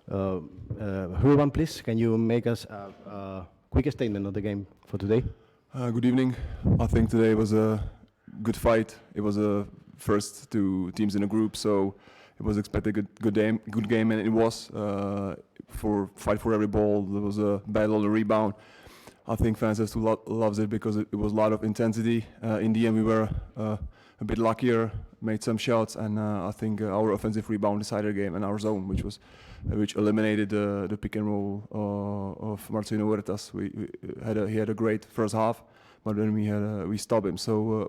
Hurban, please, can you make us a quick statement of the game for today? Good evening. I think today was a good fight. It was a first two teams in a group, so it was expected good game, and it was for fight for every ball. There was a battle on the rebound. I think fans just loves it because it was a lot of intensity. In the end, we were a bit luckier, made some shots, and I think our offensive rebound decided the game, and our zone, which eliminated the pick and roll of Marcelino Huertas. He had a great first half, but then we stopped him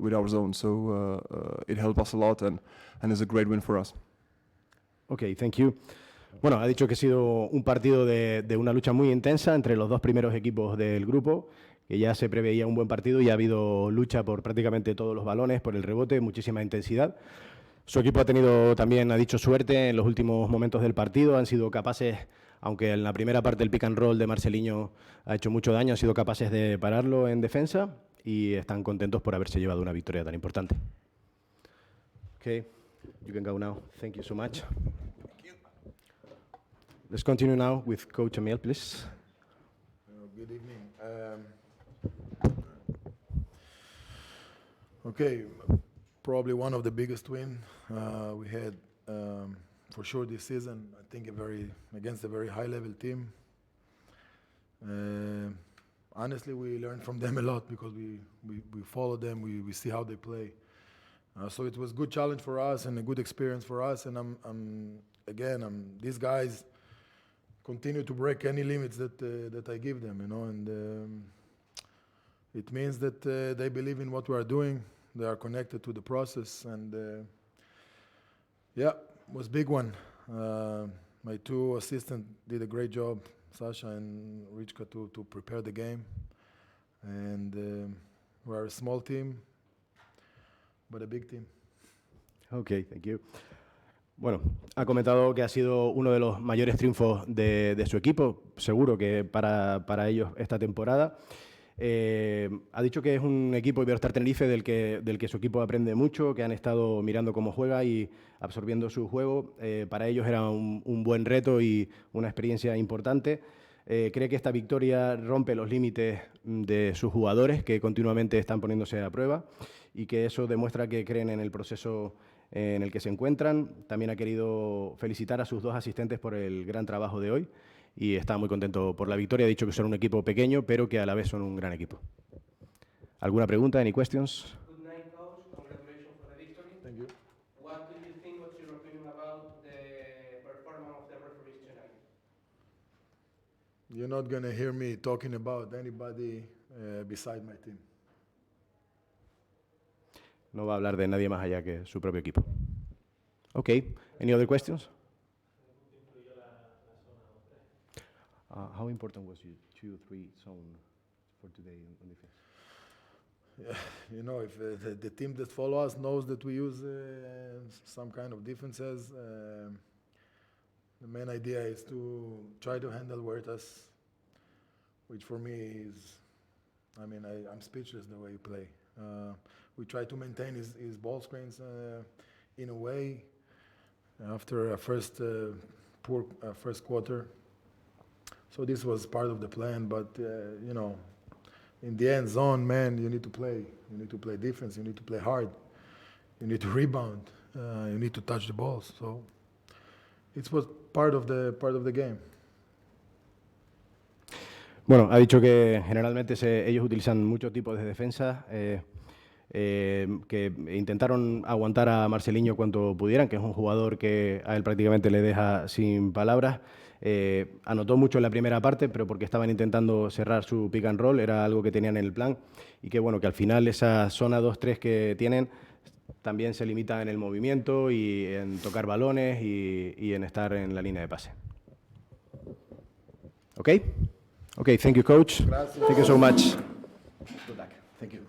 with our zone. So it helped us a lot, and it's a great win for us. Okay, thank you. Bueno, ha dicho que ha sido un partido de una lucha muy intensa entre los dos primeros equipos del grupo, que ya se preveía un buen partido y ha habido lucha por prácticamente todos los balones, por el rebote, muchísima intensidad. Su equipo ha tenido también, ha dicho, suerte en los últimos momentos del partido. Han sido capaces, aunque en la primera parte el pick and roll de Marcelinho ha hecho mucho daño, han sido capaces de pararlo en defensa y están contentos por haberse llevado una victoria tan importante. Okay, you can go now. Thank you so much. Let's continue now with Coach Emil, please. Good evening. Okay, probably one of the biggest wins we had for sure this season. I think against a very high-level team. Honestly, we learned from them a lot because we follow them. We see how they play. So it was a good challenge for us and a good experience for us. And these guys continue to break any limits that I give them, and it means that they believe in what we are doing. They are connected to the process, and it was a big one. My two assistants did a great job, Sasha and Richka, to prepare the game, and we are a small team, but a big team. Okay, thank you. Bueno, ha comentado que ha sido uno de los mayores triunfos de su equipo, seguro que para ellos esta temporada. Ha dicho que es un equipo Iberostar Tenerife del que su equipo aprende mucho, que han estado mirando cómo juega y absorbiendo su juego. Para ellos era un buen reto y una experiencia importante. Cree que esta victoria rompe los límites de sus jugadores, que continuamente están poniéndose a prueba, y que eso demuestra que creen en el proceso en el que se encuentran. También ha querido felicitar a sus dos asistentes por el gran trabajo de hoy y está muy contento por la victoria. Ha dicho que son un equipo pequeño, pero que a la vez son un gran equipo. ¿Alguna pregunta? Any questions? Good night, coach. Congratulations for the victory. Thank you. What do you think? What's your opinion about the performance of the referees tonight? You're not going to hear me talking about anybody beside my team. No va a hablar de nadie más allá que su propio equipo. Okay. Any other questions? How important was your 2-3 zone for today on defense? Yeah, if the team that follow us knows that we use some kind of defenses, the main idea is to try to handle Huertas, which for me is, I'm speechless the way he play. We try to maintain his ball screens in a way after a poor first quarter. So this was part of the plan, but in the end zone, man, you need to play. You need to play defense. You need to play hard. You need to rebound. You need to touch the balls. So it was part of the game. Bueno, ha dicho que generalmente ellos utilizan muchos tipos de defensa, que intentaron aguantar a Marcelinho cuanto pudieran, que es un jugador que a él prácticamente le deja sin palabras. Anotó mucho en la primera parte, pero porque estaban intentando cerrar su pick and roll, era algo que tenían en el plan, y que bueno, que al final esa zona 2-3 que tienen también se limita en el movimiento y en tocar balones y en estar en la línea de pase. Okay? Okay, thank you, coach. Gracias. Thank you so much. Good luck. Thank you.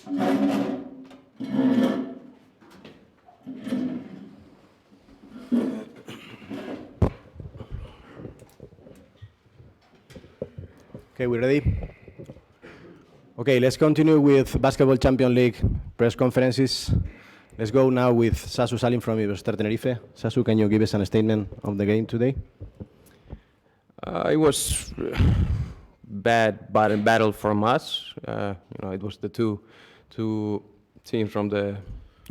Okay, we ready? Okay, let's continue with Basketball Champions League press conferences. Let's go now with Sasu Salim from Iberostar Tenerife. Sasu, can you give us a statement of the game today? It was bad battle from us. It was the two teams from the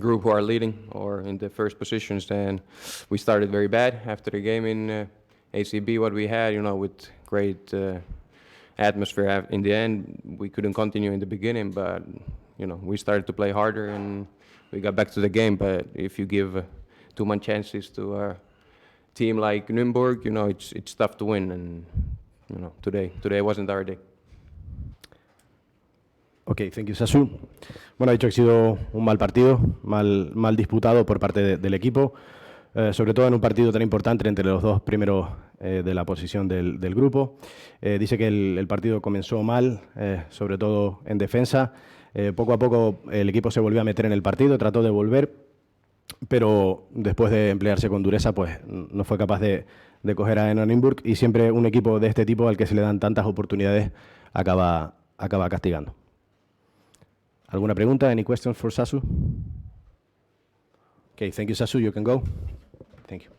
group who are leading or in the first positions. And we started very bad after the game in ACB. What we had, with great atmosphere in the end, we couldn't continue in the beginning. But we started to play harder and we got back to the game. But if you give too much chances to a team like Nymburk, it's tough to win, and today wasn't our day. Ok, thank you, Sasu. Bueno, ha dicho que ha sido un mal partido, mal disputado por parte del equipo, sobre todo en un partido tan importante entre los dos primeros de la posición del grupo. Dice que el partido comenzó mal, sobre todo en defensa. Poco a poco el equipo se volvió a meter en el partido, trató de volver, pero después de emplearse con dureza, pues no fue capaz de coger a Nymburk, y siempre un equipo de este tipo al que se le dan tantas oportunidades acaba castigando. ¿Alguna pregunta? Any questions for Sasu? Okay, thank you, Sasu. You can go. Thank you.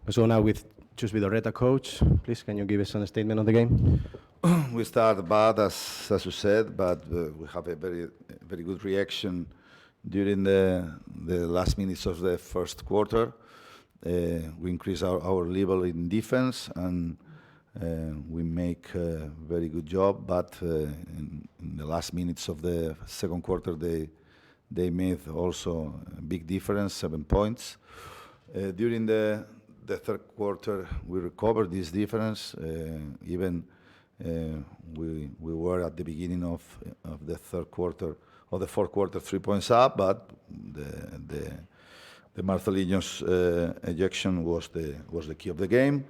So now with Chus Vidorreta, coach, please, can you give us a statement of the game? We start bad, as Sasu said, but we have a very good reaction during the last minutes of the first quarter. We increase our level in defense, and we make a very good job, but in the last minutes of the second quarter they made also a big difference, 7 points. During the third quarter we recovered this difference, even we were at the beginning of the third quarter, of the fourth quarter, 3 points up, but the Marceliños ejection was the key of the game.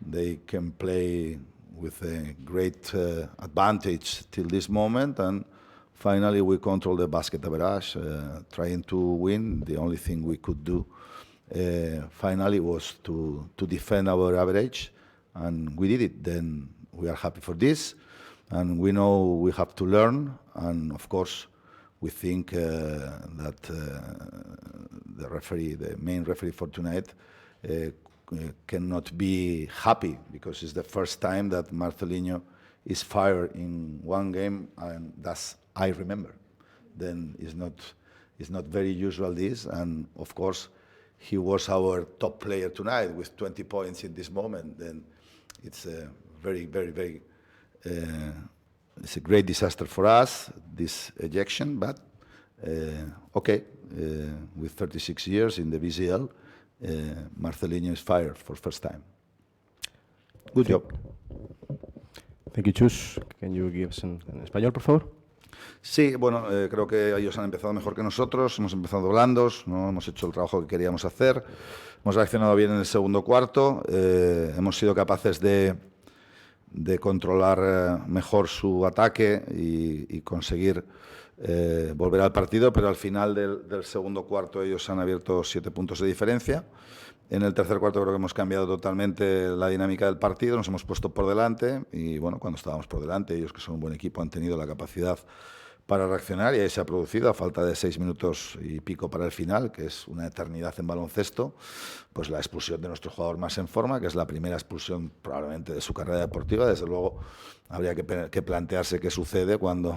They can play with a great advantage till this moment, and finally we control the basket average, trying to win. The only thing we could do finally was to defend our average, and we did it. Then we are happy for this, and we know we have to learn, and of course we think that the main referee for tonight cannot be happy, because it's the first time that Marceliño is fired in one game, and that's I remember. Then it's not very usual this, and of course he was our top player tonight with 20 points in this moment. Then it's a very it's a great disaster for us, this ejection, but okay, with 36 years in the BCL, Marceliño is fired for first time. Good job. Thank you, Chus. Can you give us en español, por favor? Sí, bueno, creo que ellos han empezado mejor que nosotros, hemos empezado blandos, no hemos hecho el trabajo que queríamos hacer, hemos reaccionado bien en el segundo cuarto, hemos sido capaces de controlar mejor su ataque y conseguir volver al partido, pero al final del segundo cuarto ellos han abierto 7 puntos de diferencia. En el tercer cuarto creo que hemos cambiado totalmente la dinámica del partido, nos hemos puesto por delante y bueno, cuando estábamos por delante, ellos que son un buen equipo han tenido la capacidad para reaccionar, y ahí se ha producido, a falta de 6 minutos y pico para el final, que es una eternidad en baloncesto, pues la expulsión de nuestro jugador más en forma, que es la primera expulsión probablemente de su carrera deportiva. Desde luego habría que plantearse qué sucede cuando,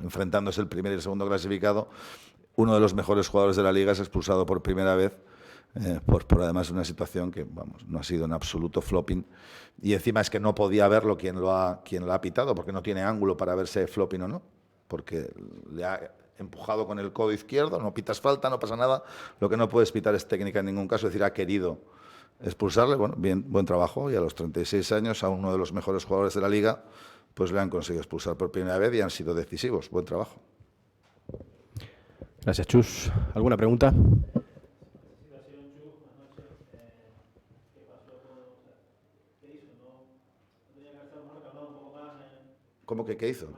enfrentándose el primer y el segundo clasificado, uno de los mejores jugadores de la liga es expulsado por primera vez, por además una situación que no ha sido en absoluto flopping, y encima es que no podía verlo quien lo ha pitado, porque no tiene ángulo para verse flopping o no, porque le ha empujado con el codo izquierdo, no pitas falta, no pasa nada, lo que no puedes pitar es técnica en ningún caso, es decir, ha querido expulsarle. Bueno, bien, buen trabajo, y a los 36 años a uno de los mejores jugadores de la liga pues le han conseguido expulsar por primera vez y han sido decisivos. Buen trabajo. Gracias, Chus. ¿Alguna pregunta? ¿Cómo que qué hizo?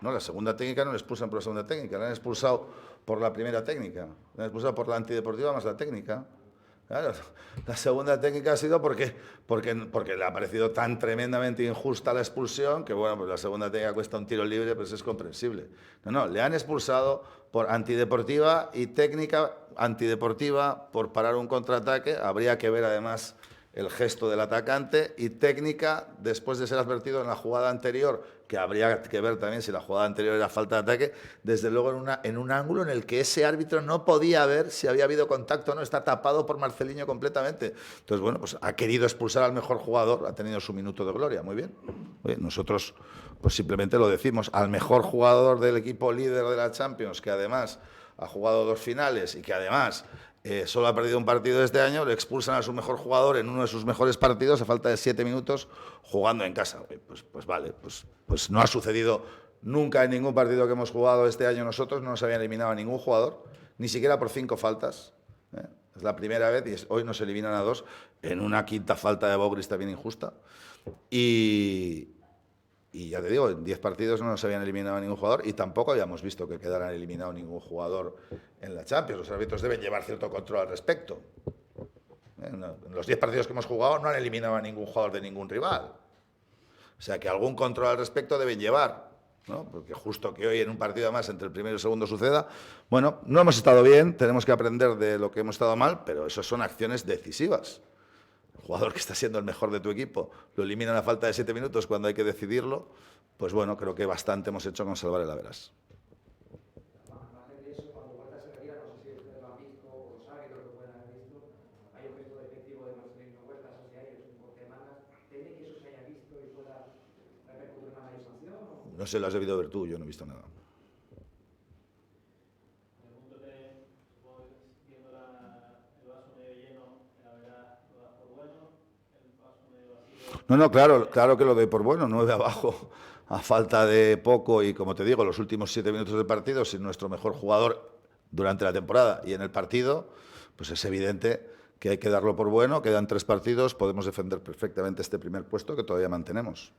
No, la segunda técnica no le expulsan por la segunda técnica, le han expulsado por la primera técnica, le han expulsado por la antideportiva más la técnica. Claro, la segunda técnica ha sido porque le ha parecido tan tremendamente injusta la expulsión que, bueno, pues la segunda técnica cuesta un tiro libre, pues es comprensible. No, le han expulsado por antideportiva y técnica antideportiva por parar un contraataque. Habría que ver, además, el gesto del atacante, y técnica después de ser advertido en la jugada anterior, que habría que ver también si la jugada anterior era falta de ataque, desde luego en un ángulo en el que ese árbitro no podía ver si había habido contacto o no, está tapado por Marceliño completamente. Entonces, bueno, pues ha querido expulsar al mejor jugador, ha tenido su minuto de gloria, muy bien. Oye, nosotros pues simplemente lo decimos, al mejor jugador del equipo líder de la Champions, que además ha jugado 2 finales y que además solo ha perdido un partido este año, le expulsan a su mejor jugador en uno de sus mejores partidos a falta de 7 minutos jugando en casa. Pues vale, pues no ha sucedido nunca en ningún partido que hemos jugado este año nosotros, no nos habían eliminado a ningún jugador, ni siquiera por 5 faltas. Es la primera vez y hoy nos eliminan a 2 en una quinta falta de Bogris también injusta. Y ya te digo, en 10 partidos no nos habían eliminado a ningún jugador y tampoco habíamos visto que quedaran eliminado ningún jugador en la Champions. Los árbitros deben llevar cierto control al respecto. En los 10 partidos que hemos jugado no han eliminado a ningún jugador de ningún rival. O sea que algún control al respecto deben llevar, ¿no? Porque justo que hoy en un partido más entre el primero y el segundo suceda, bueno, no hemos estado bien, tenemos que aprender de lo que hemos estado mal, pero eso son acciones decisivas. Jugador que está siendo el mejor de tu equipo, lo eliminan a falta de 7 minutos cuando hay que decidirlo, pues bueno, creo que bastante hemos hecho con salvar el Averas. Margen de eso, cuando Huerta se retira, no sé si ustedes lo han visto o los árbitros lo pueden haber visto, hay un gesto defectivo de Marcelino Huerta hacia ellos en corte de mangas. ¿Teme que eso se haya visto y pueda repercutir en una mayor sanción? No sé, lo has debido ver tú, yo no he visto nada. No, claro que lo doy por bueno, 9 abajo, a falta de poco y, como te digo, los últimos 7 minutos del partido, sin nuestro mejor jugador durante la temporada y en el partido, pues es evidente que hay que darlo por bueno, quedan 3 partidos, podemos defender perfectamente este primer puesto que todavía mantenemos.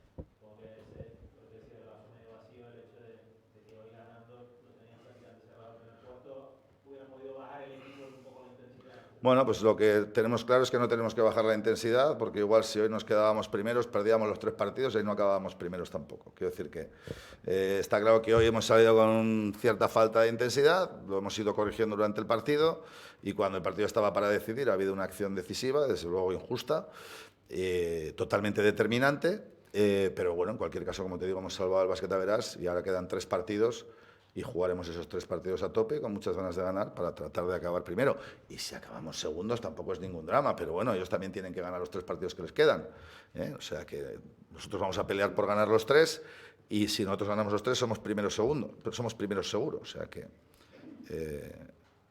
Bueno, pues lo que tenemos claro es que no tenemos que bajar la intensidad, porque igual si hoy nos quedábamos primeros, perdíamos los 3 partidos y ahí no acabábamos primeros tampoco. Quiero decir que está claro que hoy hemos salido con cierta falta de intensidad, lo hemos ido corrigiendo durante el partido, y cuando el partido estaba para decidir ha habido una acción decisiva, desde luego injusta, totalmente determinante, pero bueno, en cualquier caso, como te digo, hemos salvado el Básquet Averas y ahora quedan 3 partidos. Y jugaremos esos 3 partidos a tope, con muchas ganas de ganar, para tratar de acabar primero. Y si acabamos segundos tampoco es ningún drama, pero bueno, ellos también tienen que ganar los 3 partidos que les quedan. O sea que nosotros vamos a pelear por ganar los 3, y si nosotros ganamos los 3 somos primeros seguros. O sea que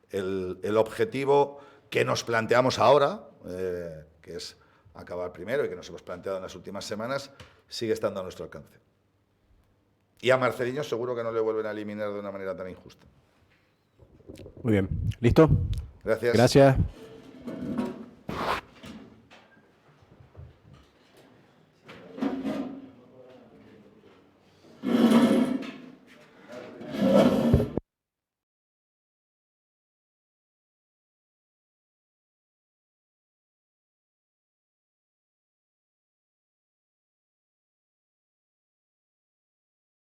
el objetivo que nos planteamos ahora, que es acabar primero y que nos hemos planteado en las últimas semanas, sigue estando a nuestro alcance. Y a Marceliño seguro que no le vuelven a eliminar de una manera tan injusta. Muy bien. ¿Listo? Gracias. Gracias.